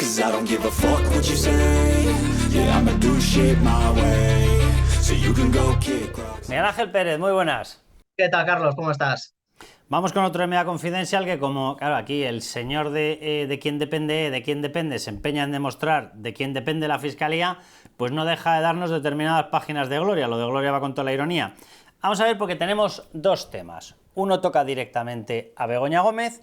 'cause I don't give a fuck what you say. Yeah, I'ma do shit my way, so you can go kick rocks. Miguel Ángel Pérez, muy buenas. ¿Qué tal, Carlos? ¿Cómo estás? Vamos con otro MEA Confidencial que, como, claro, aquí el señor de quién depende, se empeña en demostrar de quién depende la Fiscalía, pues no deja de darnos determinadas páginas de gloria. Lo de gloria va con toda la ironía. Vamos a ver, porque tenemos dos temas. Uno toca directamente a Begoña Gómez,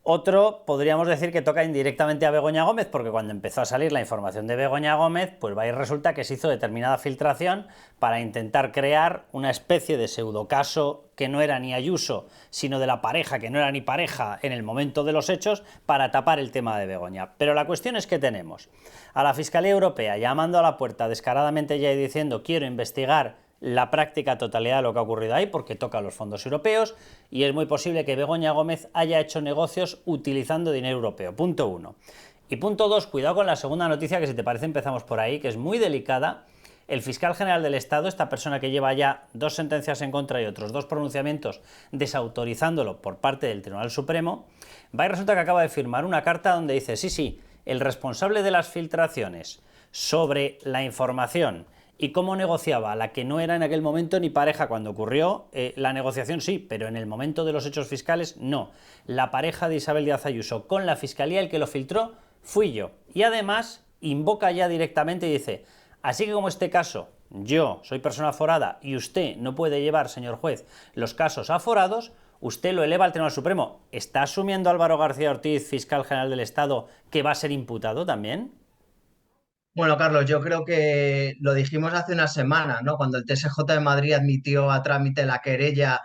otro podríamos decir que toca indirectamente a Begoña Gómez, porque cuando empezó a salir la información de Begoña Gómez, pues va y resulta que se hizo determinada filtración para intentar crear una especie de pseudocaso que no era ni Ayuso, sino de la pareja, que no era ni pareja en el momento de los hechos, para tapar el tema de Begoña. Pero la cuestión es que tenemos a la Fiscalía Europea llamando a la puerta descaradamente ya y diciendo quiero investigar la práctica totalidad de lo que ha ocurrido ahí, porque toca los fondos europeos, y es muy posible que Begoña Gómez haya hecho negocios utilizando dinero europeo. Punto 1. Y punto 2, cuidado con la segunda noticia, que si te parece empezamos por ahí, que es muy delicada. El fiscal general del Estado, esta persona que lleva ya 2 sentencias en contra y otros 2 pronunciamientos desautorizándolo por parte del Tribunal Supremo, va y resulta que acaba de firmar una carta donde dice, sí, el responsable de las filtraciones sobre la información y cómo negociaba la que no era en aquel momento ni pareja cuando ocurrió, la negociación sí, pero en el momento de los hechos fiscales no. La pareja de Isabel Díaz Ayuso con la Fiscalía, el que lo filtró, fui yo. Y además invoca ya directamente y dice, así que como este caso, yo soy persona aforada y usted no puede llevar, señor juez, los casos aforados, usted lo eleva al Tribunal Supremo. ¿Está asumiendo Álvaro García Ortiz, fiscal general del Estado, que va a ser imputado también? Bueno, Carlos, yo creo que lo dijimos hace una semana, ¿no? Cuando el TSJ de Madrid admitió a trámite la querella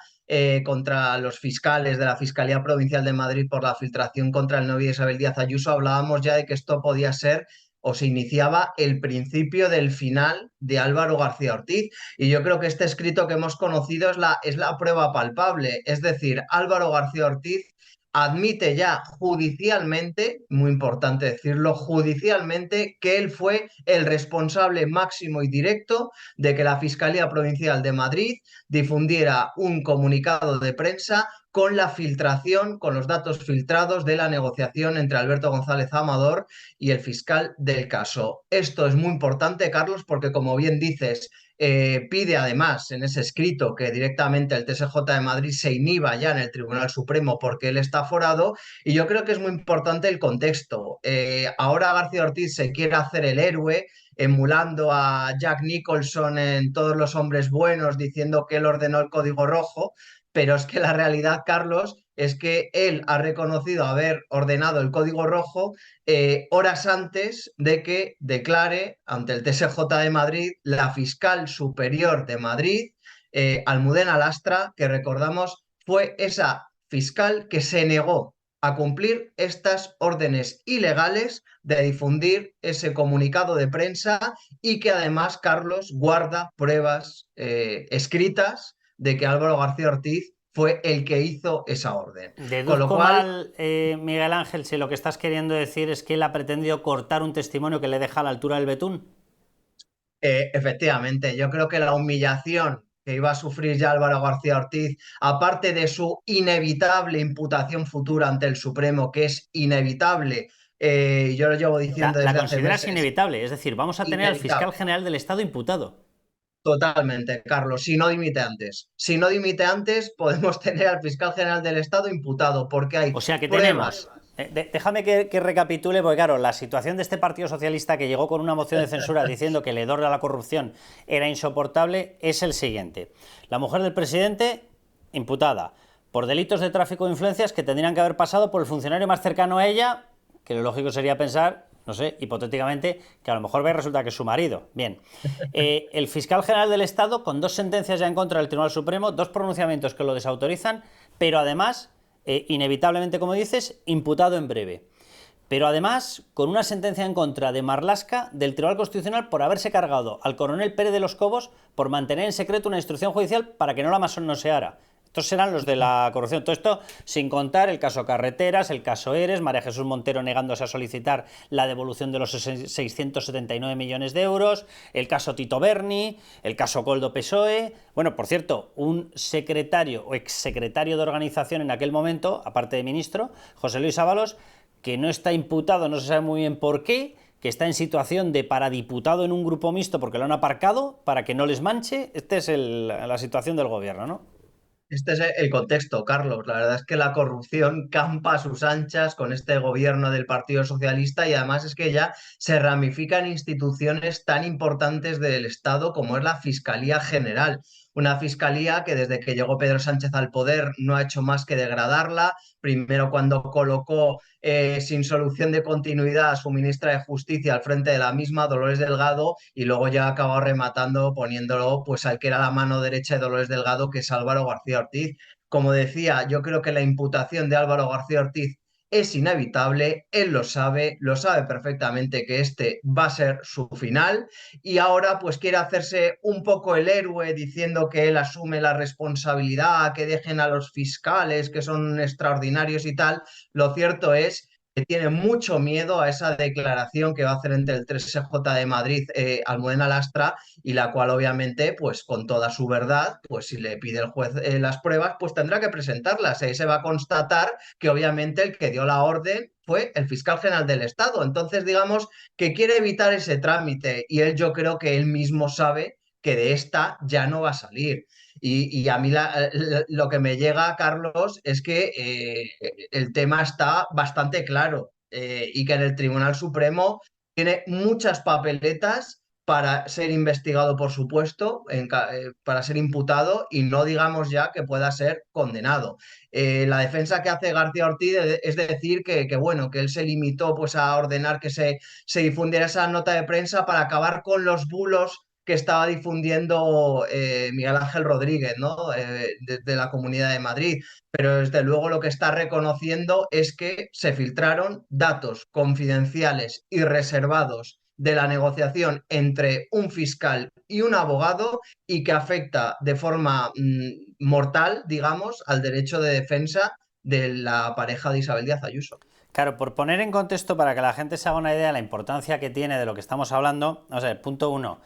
contra los fiscales de la Fiscalía Provincial de Madrid por la filtración contra el novio de Isabel Díaz Ayuso, hablábamos ya de que esto podía ser o se iniciaba el principio del final de Álvaro García Ortiz. Y yo creo que este escrito que hemos conocido es la prueba palpable. Es decir, Álvaro García Ortiz admite ya judicialmente, muy importante decirlo, judicialmente, que él fue el responsable máximo y directo de que la Fiscalía Provincial de Madrid difundiera un comunicado de prensa con la filtración, con los datos filtrados de la negociación entre Alberto González Amador y el fiscal del caso. Esto es muy importante, Carlos, porque como bien dices, pide además en ese escrito que directamente el TSJ de Madrid se inhiba ya en el Tribunal Supremo porque él está aforado, y yo creo que es muy importante el contexto. Ahora García Ortiz se quiere hacer el héroe emulando a Jack Nicholson en Todos los hombres buenos, diciendo que él ordenó el código rojo, pero es que la realidad, Carlos, es que él ha reconocido haber ordenado el código rojo horas antes de que declare ante el TSJ de Madrid la fiscal superior de Madrid, Almudena Lastra, que recordamos fue esa fiscal que se negó a cumplir estas órdenes ilegales de difundir ese comunicado de prensa y que además, Carlos, guarda pruebas escritas de que Álvaro García Ortiz fue el que hizo esa orden. Con lo Deduzco cual, mal, Miguel Ángel, si lo que estás queriendo decir es que él ha pretendido cortar un testimonio que le deja a la altura del betún. efectivamente, yo creo que la humillación que iba a sufrir ya Álvaro García Ortiz, aparte de su inevitable imputación futura ante el Supremo, que es inevitable, yo lo llevo diciendo La desde hace consideras meses, inevitable, es decir, vamos a tener al fiscal inevitable. general del Estado imputado. Totalmente, Carlos, si no dimite antes. Si no dimite antes, podemos tener al fiscal general del Estado imputado, porque hay O sea que pruebas. tenemos, déjame que recapitule, porque claro, la situación de este Partido Socialista que llegó con una moción de censura diciendo que el hedor de la corrupción era insoportable es el siguiente. La mujer del presidente, imputada por delitos de tráfico de influencias que tendrían que haber pasado por el funcionario más cercano a ella, que lo lógico sería pensar, no sé, hipotéticamente, que a lo mejor resulta que es su marido. Bien, el fiscal general del Estado, con 2 sentencias ya en contra del Tribunal Supremo, 2 pronunciamientos que lo desautorizan, pero además, inevitablemente, como dices, imputado en breve. Pero además, con una sentencia en contra de Marlaska del Tribunal Constitucional por haberse cargado al coronel Pérez de los Cobos por mantener en secreto una instrucción judicial para que no la masoneara. Estos serán los de la corrupción. Todo esto sin contar el caso Carreteras, el caso Eres, María Jesús Montero negándose a solicitar la devolución de los 679 millones de euros, el caso Tito Berni, el caso Coldo PSOE. Bueno, por cierto, un secretario o exsecretario de organización en aquel momento, aparte de ministro, José Luis Ábalos, que no está imputado, no se sabe muy bien por qué, que está en situación de paradiputado en un grupo mixto porque lo han aparcado para que no les manche. Esta es la situación del gobierno, ¿no? Este es el contexto, Carlos. La verdad es que la corrupción campa a sus anchas con este gobierno del Partido Socialista y además es que ya se ramifica en instituciones tan importantes del Estado como es la Fiscalía General. Una fiscalía que desde que llegó Pedro Sánchez al poder no ha hecho más que degradarla. Primero cuando colocó sin solución de continuidad a su ministra de Justicia al frente de la misma, Dolores Delgado, y luego ya ha acabado rematando poniéndolo pues al que era la mano derecha de Dolores Delgado, que es Álvaro García Ortiz. Como decía, yo creo que la imputación de Álvaro García Ortiz es inevitable, él lo sabe perfectamente que este va a ser su final y ahora pues quiere hacerse un poco el héroe diciendo que él asume la responsabilidad, que dejen a los fiscales que son extraordinarios y tal. Lo cierto es que tiene mucho miedo a esa declaración que va a hacer entre el 3J de Madrid, Almudena Lastra, y la cual obviamente, pues con toda su verdad, pues si le pide el juez las pruebas, pues tendrá que presentarlas. Ahí se va a constatar que obviamente el que dio la orden fue el fiscal general del Estado. Entonces, digamos que quiere evitar ese trámite y él yo creo que él mismo sabe que de esta ya no va a salir. Y a mí lo que me llega, Carlos, es que el tema está bastante claro y que en el Tribunal Supremo tiene muchas papeletas para ser investigado, por supuesto, para ser imputado y no digamos ya que pueda ser condenado. La defensa que hace García Ortiz es decir bueno, que él se limitó pues, a ordenar que se difundiera esa nota de prensa para acabar con los bulos que estaba difundiendo Miguel Ángel Rodríguez, ¿no? De la Comunidad de Madrid. Pero desde luego lo que está reconociendo es que se filtraron datos confidenciales y reservados de la negociación entre un fiscal y un abogado y que afecta de forma mortal, digamos, al derecho de defensa de la pareja de Isabel Díaz Ayuso. Claro, por poner en contexto para que la gente se haga una idea de la importancia que tiene de lo que estamos hablando, vamos a ver, punto uno,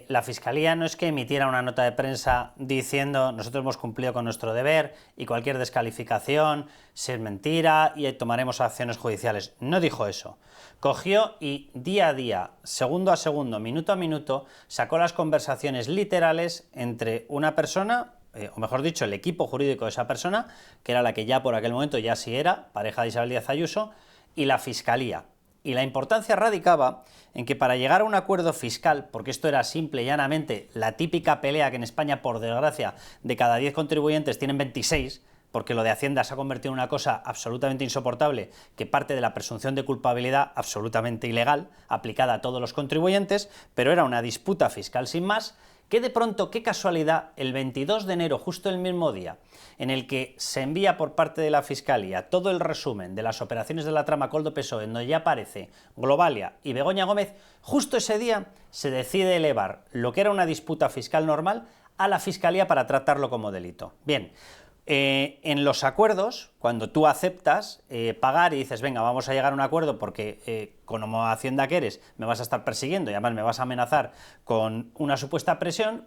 la Fiscalía no es que emitiera una nota de prensa diciendo nosotros hemos cumplido con nuestro deber y cualquier descalificación es mentira y tomaremos acciones judiciales. No dijo eso. Cogió y día a día, segundo a segundo, minuto a minuto, sacó las conversaciones literales entre una persona, o mejor dicho, el equipo jurídico de esa persona, que era la que ya por aquel momento ya sí era, pareja de Isabel Díaz Ayuso, y la Fiscalía. Y la importancia radicaba en que para llegar a un acuerdo fiscal, porque esto era simple y llanamente la típica pelea que en España, por desgracia, de cada 10 contribuyentes tienen 26, porque lo de Hacienda se ha convertido en una cosa absolutamente insoportable, que parte de la presunción de culpabilidad absolutamente ilegal, aplicada a todos los contribuyentes, pero era una disputa fiscal sin más, que de pronto, qué casualidad, el 22 de enero, justo el mismo día, en el que se envía por parte de la Fiscalía todo el resumen de las operaciones de la trama Coldo-PSOE, en donde ya aparece Globalia y Begoña Gómez, justo ese día se decide elevar lo que era una disputa fiscal normal a la Fiscalía para tratarlo como delito. Bien, en los acuerdos, cuando tú aceptas pagar y dices, venga, vamos a llegar a un acuerdo porque como Hacienda que eres, me vas a estar persiguiendo y además me vas a amenazar con una supuesta prisión,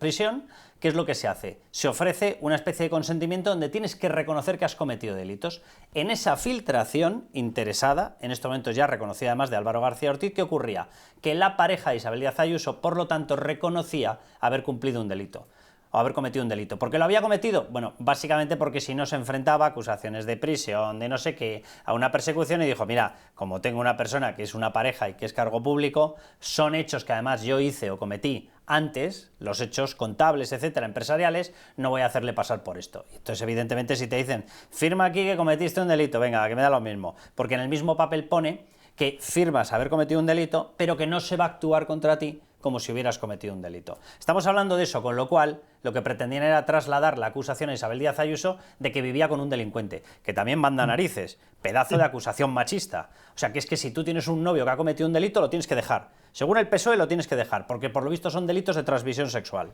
¿qué es lo que se hace? Se ofrece una especie de consentimiento donde tienes que reconocer que has cometido delitos. En esa filtración interesada, en estos momentos ya reconocida además de Álvaro García Ortiz, ¿qué ocurría? Que la pareja de Isabel Díaz Ayuso, por lo tanto, reconocía haber cumplido un delito. O haber cometido un delito. ¿Por qué lo había cometido? Bueno, básicamente porque si no se enfrentaba a acusaciones de prisión, de no sé qué, a una persecución y dijo, mira, como tengo una persona que es una pareja y que es cargo público, son hechos que además yo hice o cometí antes, los hechos contables, etcétera, empresariales, no voy a hacerle pasar por esto. Entonces, evidentemente, si te dicen, firma aquí que cometiste un delito, venga, que me da lo mismo, porque en el mismo papel pone que firmas haber cometido un delito, pero que no se va a actuar contra ti como si hubieras cometido un delito. Estamos hablando de eso, con lo cual lo que pretendían era trasladar la acusación a Isabel Díaz Ayuso de que vivía con un delincuente, que también manda narices, pedazo de acusación machista. O sea, que es que si tú tienes un novio que ha cometido un delito, lo tienes que dejar. Según el PSOE lo tienes que dejar, porque por lo visto son delitos de transmisión sexual.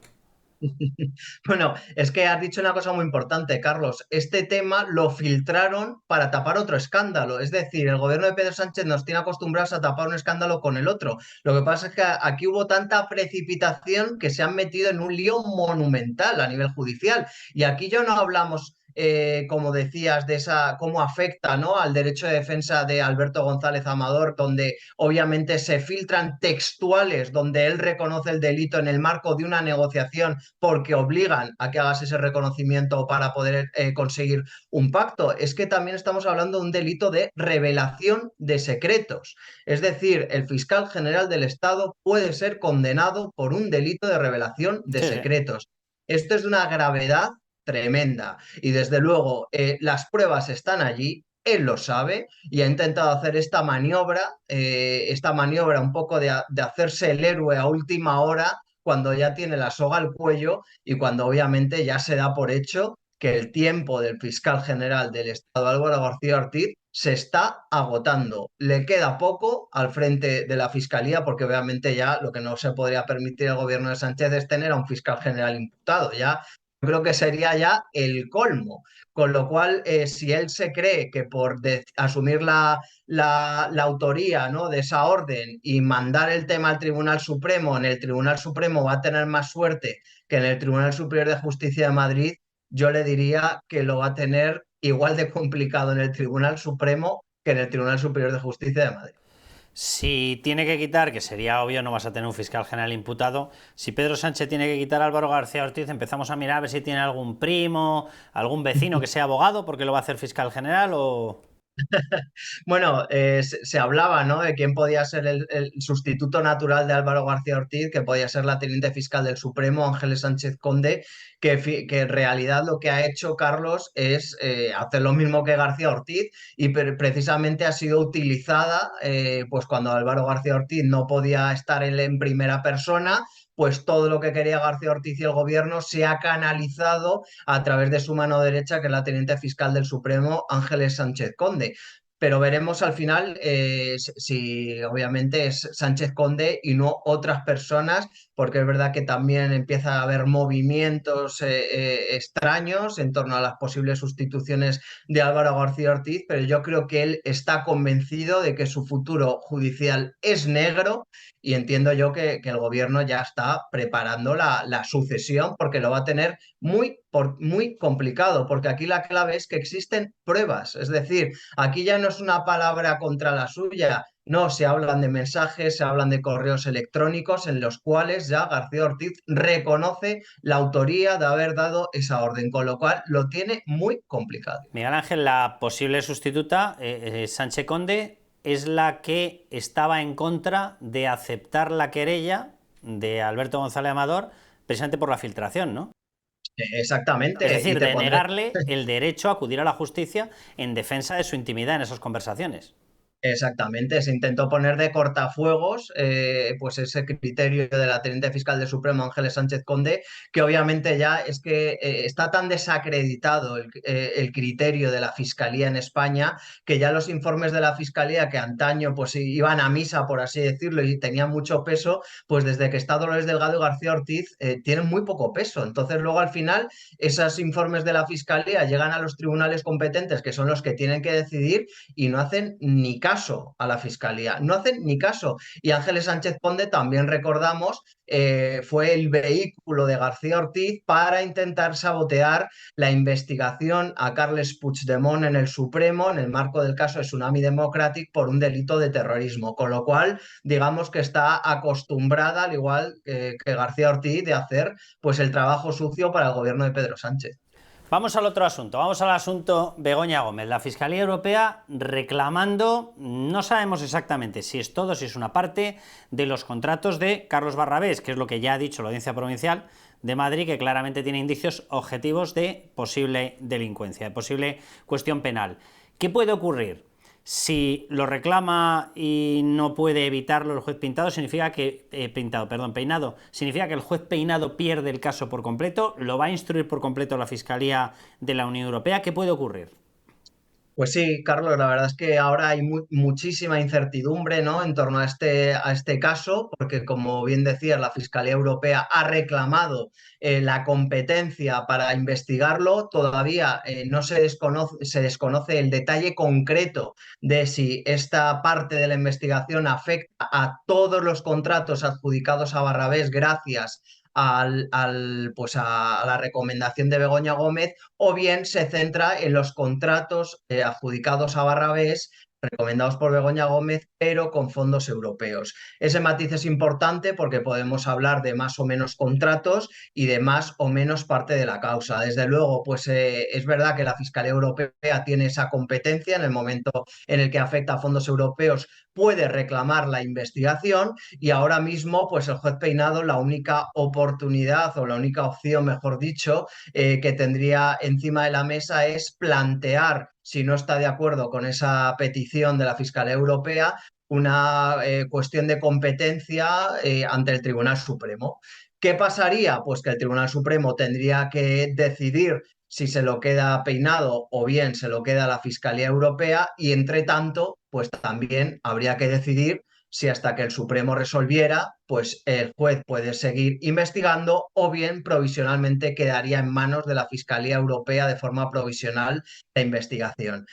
Bueno, es que has dicho una cosa muy importante, Carlos. Este tema lo filtraron para tapar otro escándalo. Es decir, el gobierno de Pedro Sánchez nos tiene acostumbrados a tapar un escándalo con el otro. Lo que pasa es que aquí hubo tanta precipitación que se han metido en un lío monumental a nivel judicial. Y aquí ya no hablamos como decías, de esa, cómo afecta, ¿no?, al derecho de defensa de Alberto González Amador, donde obviamente se filtran textuales donde él reconoce el delito en el marco de una negociación porque obligan a que hagas ese reconocimiento para poder conseguir un pacto. Es que también estamos hablando de un delito de revelación de secretos. Es decir, el fiscal general del Estado puede ser condenado por un delito de revelación de Sí, sí. secretos. Esto es de una gravedad tremenda y desde luego las pruebas están allí. Él lo sabe y ha intentado hacer esta maniobra un poco de hacerse el héroe a última hora cuando ya tiene la soga al cuello y cuando obviamente ya se da por hecho que el tiempo del fiscal general del Estado, Álvaro García Ortiz, se está agotando. Le queda poco al frente de la Fiscalía porque obviamente ya lo que no se podría permitir el gobierno de Sánchez es tener a un fiscal general imputado. Ya creo que sería ya el colmo. Con lo cual, si él se cree que por asumir la autoría, ¿no?, de esa orden y mandar el tema al Tribunal Supremo, en el Tribunal Supremo va a tener más suerte que en el Tribunal Superior de Justicia de Madrid, yo le diría que lo va a tener igual de complicado en el Tribunal Supremo que en el Tribunal Superior de Justicia de Madrid. Si tiene que quitar, que sería obvio, no vas a tener un fiscal general imputado. Si Pedro Sánchez tiene que quitar a Álvaro García Ortiz, empezamos a mirar a ver si tiene algún primo, algún vecino que sea abogado, porque lo va a hacer fiscal general o... Bueno, se hablaba, ¿no?, de quién podía ser el sustituto natural de Álvaro García Ortiz, que podía ser la teniente fiscal del Supremo, Ángeles Sánchez Conde, que en realidad lo que ha hecho Carlos es hacer lo mismo que García Ortiz y precisamente ha sido utilizada, pues cuando Álvaro García Ortiz no podía estar en primera persona, pues todo lo que quería García Ortiz y el gobierno se ha canalizado a través de su mano derecha, que es la teniente fiscal del Supremo, Ángeles Sánchez Conde. Pero veremos al final si obviamente es Sánchez Conde y no otras personas, porque es verdad que también empieza a haber movimientos extraños en torno a las posibles sustituciones de Álvaro García Ortiz, pero yo creo que él está convencido de que su futuro judicial es negro y entiendo yo que el gobierno ya está preparando la sucesión porque lo va a tener muy complicado, porque aquí la clave es que existen pruebas, es decir, aquí ya no es una palabra contra la suya, no, se hablan de mensajes, se hablan de correos electrónicos en los cuales ya García Ortiz reconoce la autoría de haber dado esa orden, con lo cual lo tiene muy complicado. Miguel Ángel, la posible sustituta, Sánchez Conde, es la que estaba en contra de aceptar la querella de Alberto González Amador precisamente por la filtración, ¿no? Es Exactamente, y decir, te de pondré. negarle el derecho a acudir a la justicia en defensa de su intimidad en esas conversaciones. Exactamente, se intentó poner de cortafuegos pues ese criterio de la teniente fiscal del Supremo, Ángeles Sánchez Conde, que obviamente ya es que está tan desacreditado el criterio de la Fiscalía en España, que ya los informes de la Fiscalía, que antaño pues iban a misa, por así decirlo, y tenían mucho peso, pues desde que está Dolores Delgado y García Ortiz tienen muy poco peso. Entonces luego al final esos informes de la Fiscalía llegan a los tribunales competentes, que son los que tienen que decidir, y no hacen ni caso a la Fiscalía, no hacen ni caso. Y Ángeles Sánchez Conde, también recordamos, fue el vehículo de García Ortiz para intentar sabotear la investigación a Carles Puigdemont en el Supremo en el marco del caso de Tsunami Democratic por un delito de terrorismo, con lo cual digamos que está acostumbrada, al igual que García Ortiz, de hacer pues el trabajo sucio para el gobierno de Pedro Sánchez. Vamos al otro asunto, vamos al asunto Begoña Gómez. La Fiscalía Europea reclamando, no sabemos exactamente si es todo, si es una parte, de los contratos de Carlos Barrabés, que es lo que ya ha dicho la Audiencia Provincial de Madrid, que claramente tiene indicios objetivos de posible delincuencia, de posible cuestión penal. ¿Qué puede ocurrir? Si lo reclama y no puede evitarlo el juez Peinado, significa que el juez Peinado pierde el caso por completo, lo va a instruir por completo la Fiscalía de la Unión Europea. ¿Qué puede ocurrir? Pues sí, Carlos, la verdad es que ahora hay muchísima incertidumbre, ¿no?, en torno a este caso, porque como bien decías, la Fiscalía Europea ha reclamado la competencia para investigarlo. Todavía no se desconoce el detalle concreto de si esta parte de la investigación afecta a todos los contratos adjudicados a Barrabés gracias pues a la recomendación de Begoña Gómez, o bien se centra en los contratos adjudicados a Barrabés, recomendados por Begoña Gómez, pero con fondos europeos. Ese matiz es importante porque podemos hablar de más o menos contratos y de más o menos parte de la causa. Desde luego, pues es verdad que la Fiscalía Europea tiene esa competencia en el momento en el que afecta a fondos europeos, puede reclamar la investigación y ahora mismo, pues el juez Peinado, la única oportunidad o la única opción, mejor dicho, que tendría encima de la mesa es plantear, si no está de acuerdo con esa petición de la Fiscalía Europea, una cuestión de competencia ante el Tribunal Supremo. ¿Qué pasaría? Pues que el Tribunal Supremo tendría que decidir si se lo queda Peinado o bien se lo queda la Fiscalía Europea y entre tanto, pues también habría que decidir si hasta que el Supremo resolviera, pues el juez puede seguir investigando o bien provisionalmente quedaría en manos de la Fiscalía Europea de forma provisional la investigación.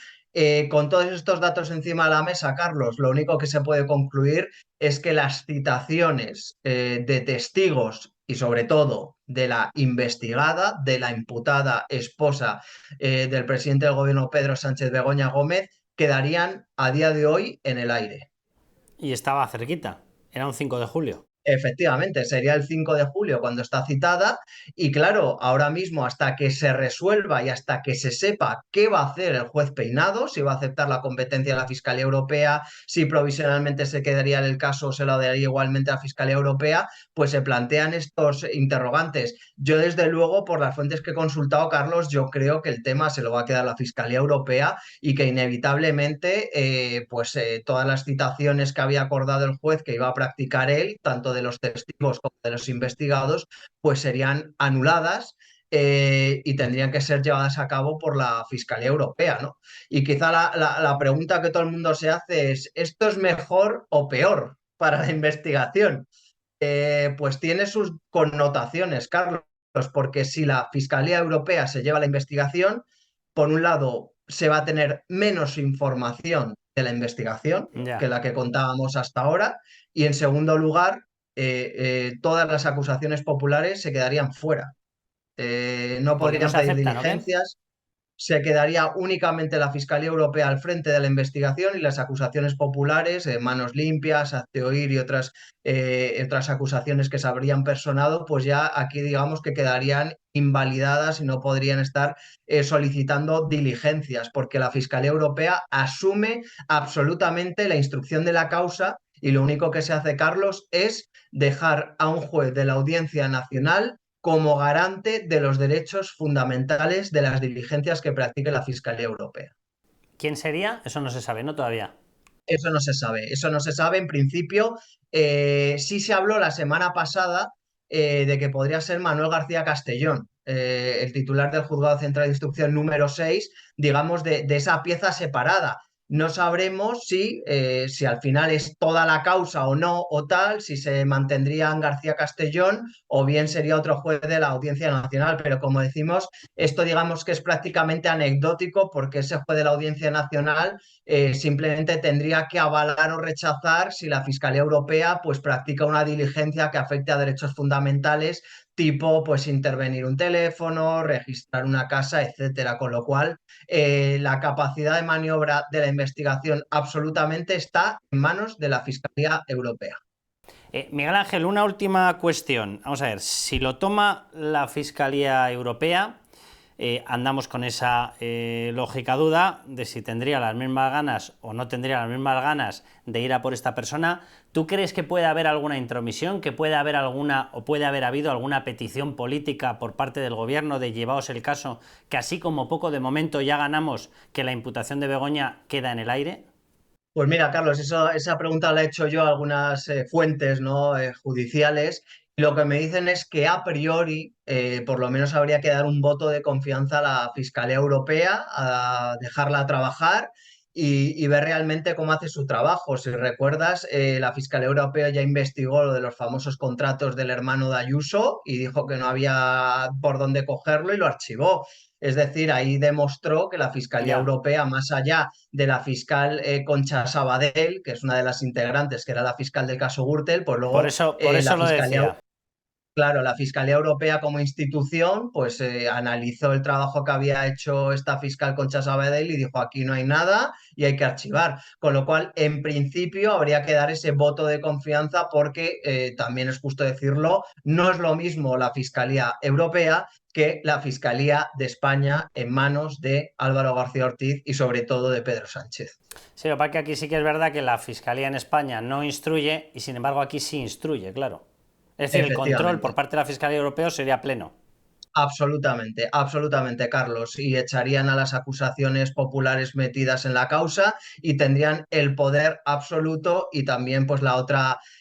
Con todos estos datos encima de la mesa, Carlos, lo único que se puede concluir es que las citaciones de testigos y sobre todo de la investigada, de la imputada esposa del presidente del gobierno Pedro Sánchez Begoña Gómez, quedarían a día de hoy en el aire. Y estaba cerquita, era un 5 de julio. Efectivamente, sería el 5 de julio cuando está citada y claro, ahora mismo hasta que se resuelva y hasta que se sepa qué va a hacer el juez Peinado, si va a aceptar la competencia de la Fiscalía Europea, si provisionalmente se quedaría en el caso o se lo daría igualmente a la Fiscalía Europea, pues se plantean estos interrogantes. Yo desde luego, por las fuentes que he consultado, Carlos, yo creo que el tema se lo va a quedar la Fiscalía Europea y que inevitablemente todas las citaciones que había acordado el juez que iba a practicar él, tanto de los testigos como de los investigados, pues serían anuladas y tendrían que ser llevadas a cabo por la Fiscalía Europea, ¿no? Y quizá la pregunta que todo el mundo se hace es, ¿esto es mejor o peor para la investigación? Pues tiene sus connotaciones, Carlos, porque si la Fiscalía Europea se lleva la investigación, por un lado se va a tener menos información de la investigación que Ya. la que contábamos hasta ahora, y en segundo lugar, todas las acusaciones populares se quedarían fuera. No Porque no podrían se pedir aceptan, ¿o qué? diligencias, se quedaría únicamente la Fiscalía Europea al frente de la investigación y las acusaciones populares, manos limpias, hazte oír y otras acusaciones que se habrían personado, pues ya aquí digamos que quedarían invalidadas y no podrían estar solicitando diligencias, porque la Fiscalía Europea asume absolutamente la instrucción de la causa y lo único que se hace, Carlos, es dejar a un juez de la Audiencia Nacional como garante de los derechos fundamentales de las diligencias que practique la Fiscalía Europea. ¿Quién sería? Eso no se sabe, ¿no? Todavía. Eso no se sabe, eso no se sabe. En principio, sí se habló la semana pasada de que podría ser Manuel García Castellón, el titular del Juzgado Central de Instrucción número 6, digamos, de esa pieza separada. No sabremos si al final es toda la causa o no, o tal, si se mantendría en García Castellón o bien sería otro juez de la Audiencia Nacional. Pero como decimos, esto digamos que es prácticamente anecdótico porque ese juez de la Audiencia Nacional simplemente tendría que avalar o rechazar si la Fiscalía Europea pues practica una diligencia que afecte a derechos fundamentales, tipo pues intervenir un teléfono, registrar una casa, etcétera. Con lo cual, la capacidad de maniobra de la investigación absolutamente está en manos de la Fiscalía Europea. Miguel Ángel, una última cuestión. Vamos a ver, si lo toma la Fiscalía Europea, andamos con esa lógica duda de si tendría las mismas ganas o no tendría las mismas ganas de ir a por esta persona. ¿Tú crees que puede haber alguna intromisión, que puede haber alguna o puede haber habido alguna petición política por parte del gobierno de llevaos el caso, que así como poco de momento ya ganamos, que la imputación de Begoña queda en el aire? Pues mira, Carlos, esa pregunta la he hecho yo a algunas fuentes, ¿no? Judiciales. Y lo que me dicen es que a priori, por lo menos habría que dar un voto de confianza a la Fiscalía Europea, a dejarla trabajar y ver realmente cómo hace su trabajo. Si recuerdas, la Fiscalía Europea ya investigó lo de los famosos contratos del hermano de Ayuso y dijo que no había por dónde cogerlo y lo archivó. Es decir, ahí demostró que la Fiscalía Ya. Europea, más allá de la fiscal Concha Sabadell, que es una de las integrantes, que era la fiscal del caso Gürtel, pues Por luego eso la lo Fiscalía decía. Claro, la Fiscalía Europea como institución, pues analizó el trabajo que había hecho esta fiscal Concha Sabadell y dijo aquí no hay nada y hay que archivar. Con lo cual, en principio, habría que dar ese voto de confianza porque, también es justo decirlo, no es lo mismo la Fiscalía Europea que la Fiscalía de España en manos de Álvaro García Ortiz y sobre todo de Pedro Sánchez. Sí, lo que pasa es que aquí sí que es verdad que la Fiscalía en España no instruye y sin embargo aquí sí instruye, claro. Es decir, el control por parte de la Fiscalía Europea sería pleno. Absolutamente, absolutamente, Carlos. Y echarían a las acusaciones populares metidas en la causa y tendrían el poder absoluto y también pues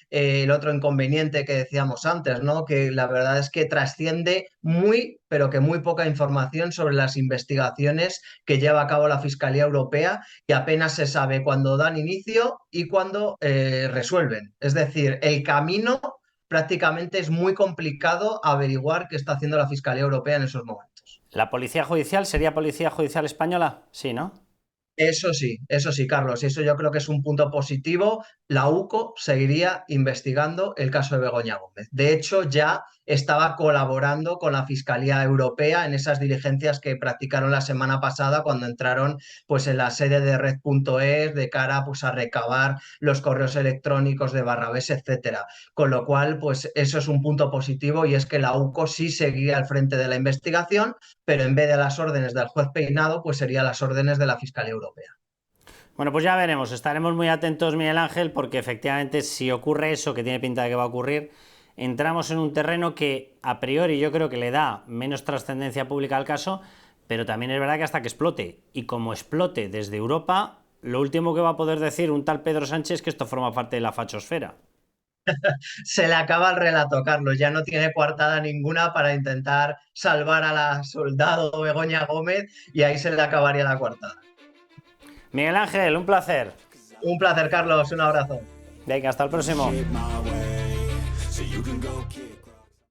el otro inconveniente que decíamos antes, ¿no? Que la verdad es que trasciende muy, pero que muy poca información sobre las investigaciones que lleva a cabo la Fiscalía Europea y apenas se sabe cuándo dan inicio y cuándo resuelven. Es decir, el camino prácticamente es muy complicado averiguar qué está haciendo la Fiscalía Europea en esos momentos. ¿La Policía Judicial sería Policía Judicial Española? Sí, ¿no? Eso sí, Carlos, y eso yo creo que es un punto positivo. La UCO seguiría investigando el caso de Begoña Gómez. De hecho, ya estaba colaborando con la Fiscalía Europea en esas diligencias que practicaron la semana pasada cuando entraron pues, en la sede de Red.es de cara pues, a recabar los correos electrónicos de Barrabés, etcétera. Con lo cual, pues eso es un punto positivo y es que la UCO sí seguiría al frente de la investigación, pero en vez de las órdenes del juez Peinado, pues serían las órdenes de la Fiscalía Europea. Bueno, pues ya veremos, estaremos muy atentos, Miguel Ángel, porque efectivamente si ocurre eso, que tiene pinta de que va a ocurrir, entramos en un terreno que a priori yo creo que le da menos trascendencia pública al caso, pero también es verdad que hasta que explote, y como explote desde Europa, lo último que va a poder decir un tal Pedro Sánchez es que esto forma parte de la fachosfera. Se le acaba el relato, Carlos, ya no tiene coartada ninguna para intentar salvar a la soldado Begoña Gómez y ahí se le acabaría la coartada. Miguel Ángel, un placer. Un placer, Carlos, un abrazo. Venga, hasta el próximo. Shape my way so you can go kick